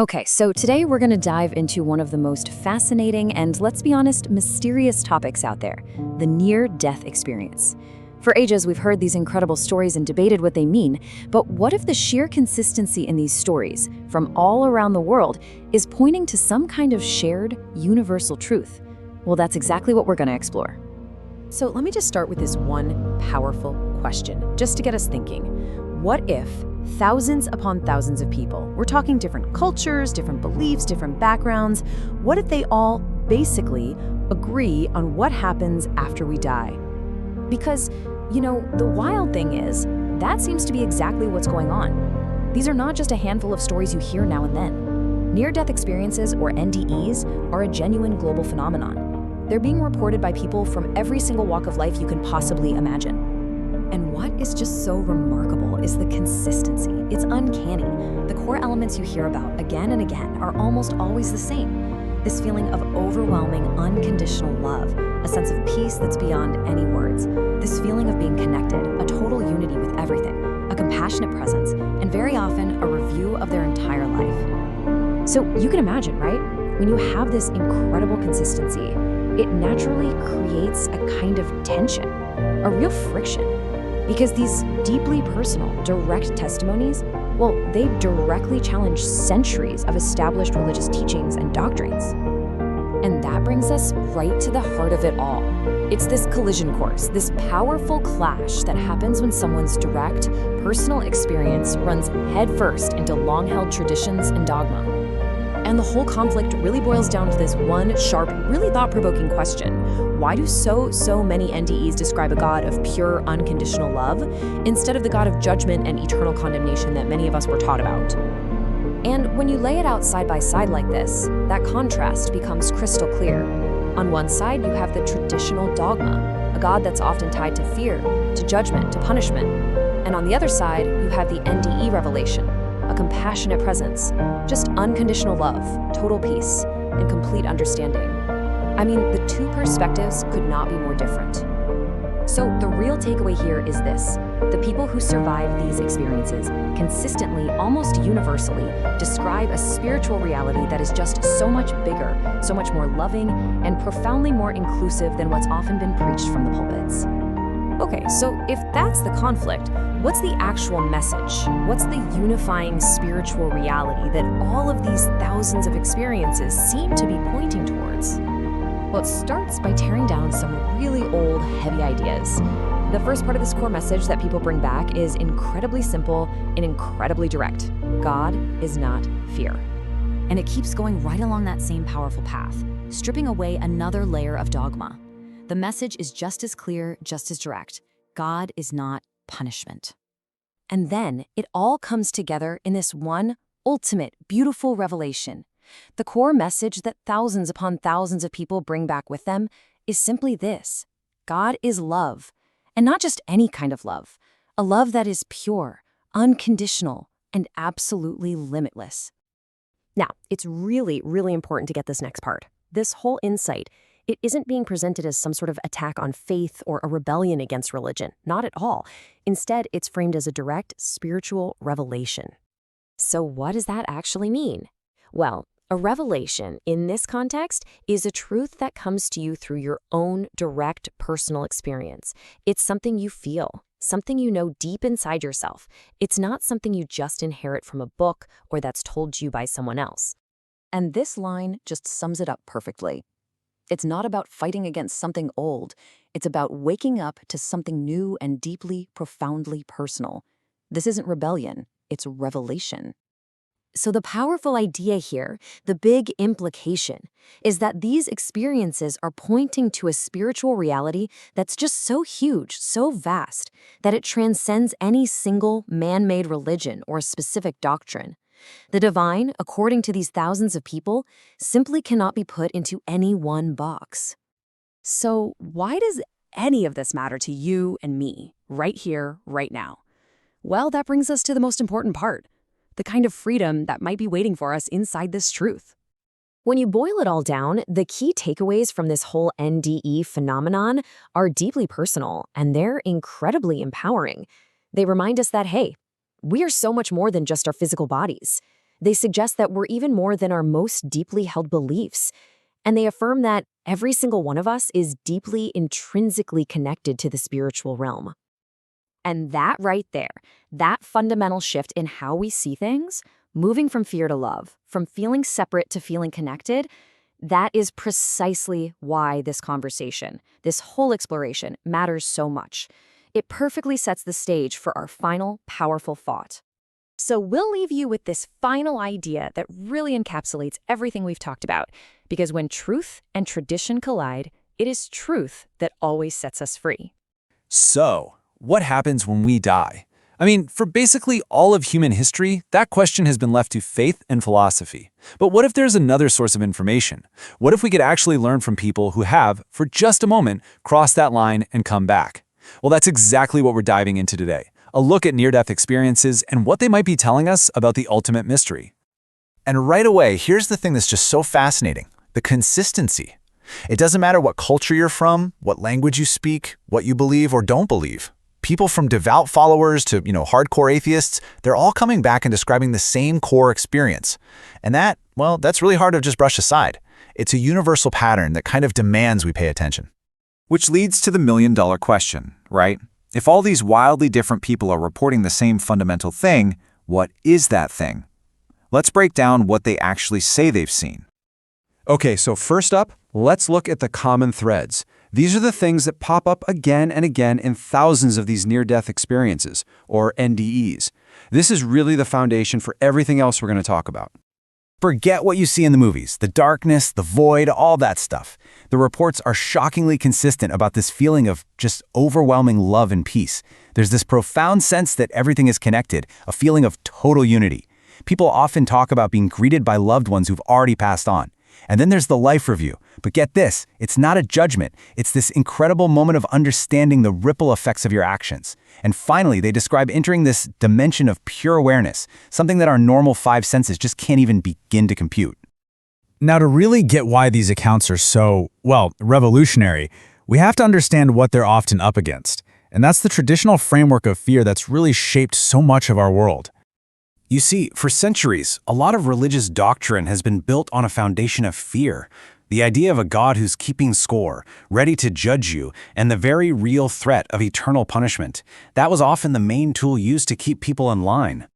Okay, so today we're going to dive into one of the most fascinating and, let's be honest, mysterious topics out there, the near-death experience. For ages, we've heard these incredible stories and debated what they mean, but what if the sheer consistency in these stories, from all around the world, is pointing to some kind of shared, universal truth? Well, that's exactly what we're going to explore. So let me just start with this one powerful question, just to get us thinking. What if thousands upon thousands of people, we're talking different cultures, different beliefs, different backgrounds, what if they all basically agree on what happens after we die? Because, the wild thing is, that seems to be exactly what's going on. These are not just a handful of stories you hear now and then. Near-death experiences, or NDEs, are a genuine global phenomenon. They're being reported by people from every single walk of life you can possibly imagine. And what is just so remarkable is the consistency. It's uncanny. The core elements you hear about again and again are almost always the same. This feeling of overwhelming, unconditional love, a sense of peace that's beyond any words, this feeling of being connected, a total unity with everything, a compassionate presence, and very often a review of their entire life. So you can imagine, right? When you have this incredible consistency, it naturally creates a kind of tension, a real friction. Because these deeply personal, direct testimonies, well, they directly challenge centuries of established religious teachings and doctrines. And that brings us right to the heart of it all. It's this collision course, this powerful clash that happens when someone's direct, personal experience runs headfirst into long-held traditions and dogma. And the whole conflict really boils down to this one sharp, really thought-provoking question. Why do so many NDEs describe a God of pure, unconditional love instead of the God of judgment and eternal condemnation that many of us were taught about? And when you lay it out side by side like this, that contrast becomes crystal clear. On one side, you have the traditional dogma, a God that's often tied to fear, to judgment, to punishment. And on the other side, you have the NDE revelation, a compassionate presence, just unconditional love, total peace, and complete understanding. I mean, the two perspectives could not be more different. So the real takeaway here is this. The people who survive these experiences consistently, almost universally, describe a spiritual reality that is just so much bigger, so much more loving, and profoundly more inclusive than what's often been preached from the pulpits. Okay, so if that's the conflict, what's the actual message? What's the unifying spiritual reality that all of these thousands of experiences seem to be pointing towards? Well, it starts by tearing down some really old, heavy ideas. The first part of this core message that people bring back is incredibly simple and incredibly direct. God is not fear. And it keeps going right along that same powerful path, stripping away another layer of dogma. The message is just as clear, just as direct. God is not punishment. And then it all comes together in this one ultimate, beautiful revelation. The core message that thousands upon thousands of people bring back with them is simply this: God is love, and not just any kind of love, a love that is pure, unconditional, and absolutely limitless. Now, it's really, really important to get this next part. This whole insight, it isn't being presented as some sort of attack on faith or a rebellion against religion. Not at all. Instead, it's framed as a direct spiritual revelation. So what does that actually mean? Well, a revelation in this context is a truth that comes to you through your own direct personal experience. It's something you feel, something you know deep inside yourself. It's not something you just inherit from a book or that's told to you by someone else. And this line just sums it up perfectly. It's not about fighting against something old. It's about waking up to something new and deeply, profoundly personal. This isn't rebellion, it's revelation. So the powerful idea here, the big implication, is that these experiences are pointing to a spiritual reality that's just so huge, so vast, that it transcends any single man-made religion or specific doctrine. The divine, according to these thousands of people, simply cannot be put into any one box. So why does any of this matter to you and me, right here, right now? Well, that brings us to the most important part, the kind of freedom that might be waiting for us inside this truth. When you boil it all down, the key takeaways from this whole NDE phenomenon are deeply personal, and they're incredibly empowering. They remind us that, hey, we are so much more than just our physical bodies. They suggest that we're even more than our most deeply held beliefs. And they affirm that every single one of us is deeply intrinsically connected to the spiritual realm. And that right there, that fundamental shift in how we see things, moving from fear to love, from feeling separate to feeling connected, that is precisely why this conversation, this whole exploration, matters so much. It perfectly sets the stage for our final, powerful thought. So we'll leave you with this final idea that really encapsulates everything we've talked about, because when truth and tradition collide, it is truth that always sets us free. So, what happens when we die? I mean, for basically all of human history, that question has been left to faith and philosophy. But what if there's another source of information? What if we could actually learn from people who have, for just a moment, crossed that line and come back? Well, that's exactly what we're diving into today. A look at near-death experiences and what they might be telling us about the ultimate mystery. And right away, here's the thing that's just so fascinating: the consistency. It doesn't matter what culture you're from, what language you speak, what you believe or don't believe. People from devout followers to, hardcore atheists, they're all coming back and describing the same core experience. And that's really hard to just brush aside. It's a universal pattern that kind of demands we pay attention. Which leads to the million-dollar question, right? If all these wildly different people are reporting the same fundamental thing, what is that thing? Let's break down what they actually say they've seen. Okay, so first up, let's look at the common threads. These are the things that pop up again and again in thousands of these near-death experiences, or NDEs. This is really the foundation for everything else we're going to talk about. Forget what you see in the movies, the darkness, the void, all that stuff. The reports are shockingly consistent about this feeling of just overwhelming love and peace. There's this profound sense that everything is connected, a feeling of total unity. People often talk about being greeted by loved ones who've already passed on. And then there's the life review. But get this, it's not a judgment. It's this incredible moment of understanding the ripple effects of your actions. And finally, they describe entering this dimension of pure awareness, something that our normal five senses just can't even begin to compute. Now, to really get why these accounts are so, revolutionary, we have to understand what they're often up against. And that's the traditional framework of fear that's really shaped so much of our world. You see, for centuries, a lot of religious doctrine has been built on a foundation of fear. The idea of a God who's keeping score, ready to judge you, and the very real threat of eternal punishment. That was often the main tool used to keep people in line.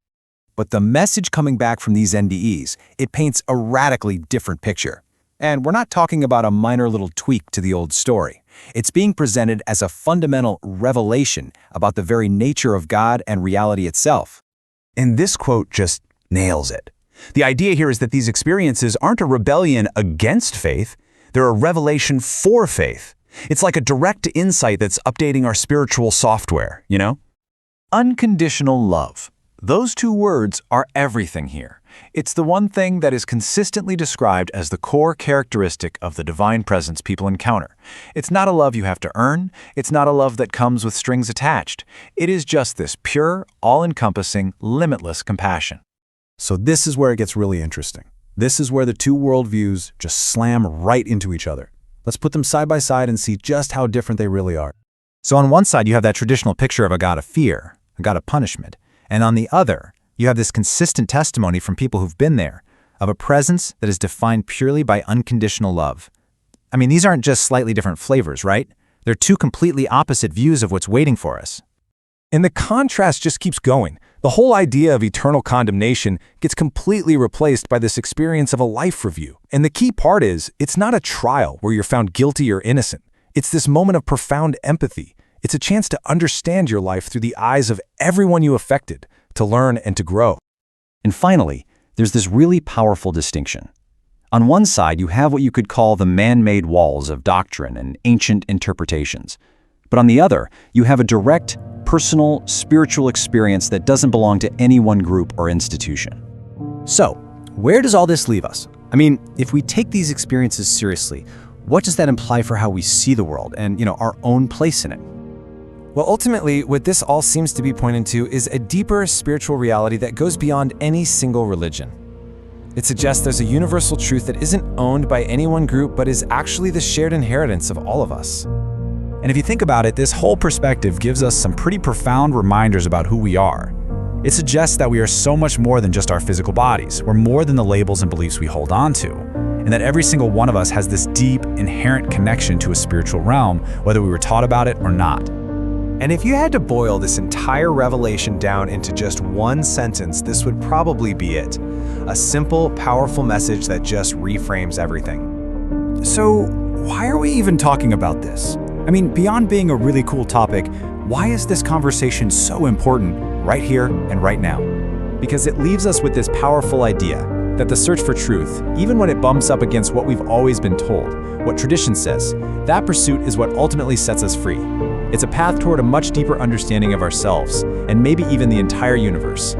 But the message coming back from these NDEs, it paints a radically different picture. And we're not talking about a minor little tweak to the old story. It's being presented as a fundamental revelation about the very nature of God and reality itself. And this quote just nails it. The idea here is that these experiences aren't a rebellion against faith, they're a revelation for faith. It's like a direct insight that's updating our spiritual software, Unconditional love. Those two words are everything here. It's the one thing that is consistently described as the core characteristic of the divine presence people encounter. It's not a love you have to earn. It's not a love that comes with strings attached. It is just this pure, all-encompassing, limitless compassion. So this is where it gets really interesting. This is where the two worldviews just slam right into each other. Let's put them side by side and see just how different they really are. So on one side, you have that traditional picture of a God of fear, a God of punishment. And on the other, you have this consistent testimony from people who've been there, of a presence that is defined purely by unconditional love. I mean, these aren't just slightly different flavors, right? They're two completely opposite views of what's waiting for us. And the contrast just keeps going. The whole idea of eternal condemnation gets completely replaced by this experience of a life review. And the key part is, it's not a trial where you're found guilty or innocent. It's this moment of profound empathy. It's a chance to understand your life through the eyes of everyone you affected, to learn and to grow. And finally, there's this really powerful distinction. On one side, you have what you could call the man-made walls of doctrine and ancient interpretations. But on the other, you have a direct, personal, spiritual experience that doesn't belong to any one group or institution. So, where does all this leave us? I mean, if we take these experiences seriously, what does that imply for how we see the world and, our own place in it? Well, ultimately, what this all seems to be pointing to is a deeper spiritual reality that goes beyond any single religion. It suggests there's a universal truth that isn't owned by any one group, but is actually the shared inheritance of all of us. And if you think about it, this whole perspective gives us some pretty profound reminders about who we are. It suggests that we are so much more than just our physical bodies. We're more than the labels and beliefs we hold on to. And that every single one of us has this deep, inherent connection to a spiritual realm, whether we were taught about it or not. And if you had to boil this entire revelation down into just one sentence, this would probably be it. A simple, powerful message that just reframes everything. So, why are we even talking about this? I mean, beyond being a really cool topic, why is this conversation so important right here and right now? Because it leaves us with this powerful idea that the search for truth, even when it bumps up against what we've always been told, what tradition says, that pursuit is what ultimately sets us free. It's a path toward a much deeper understanding of ourselves, and maybe even the entire universe.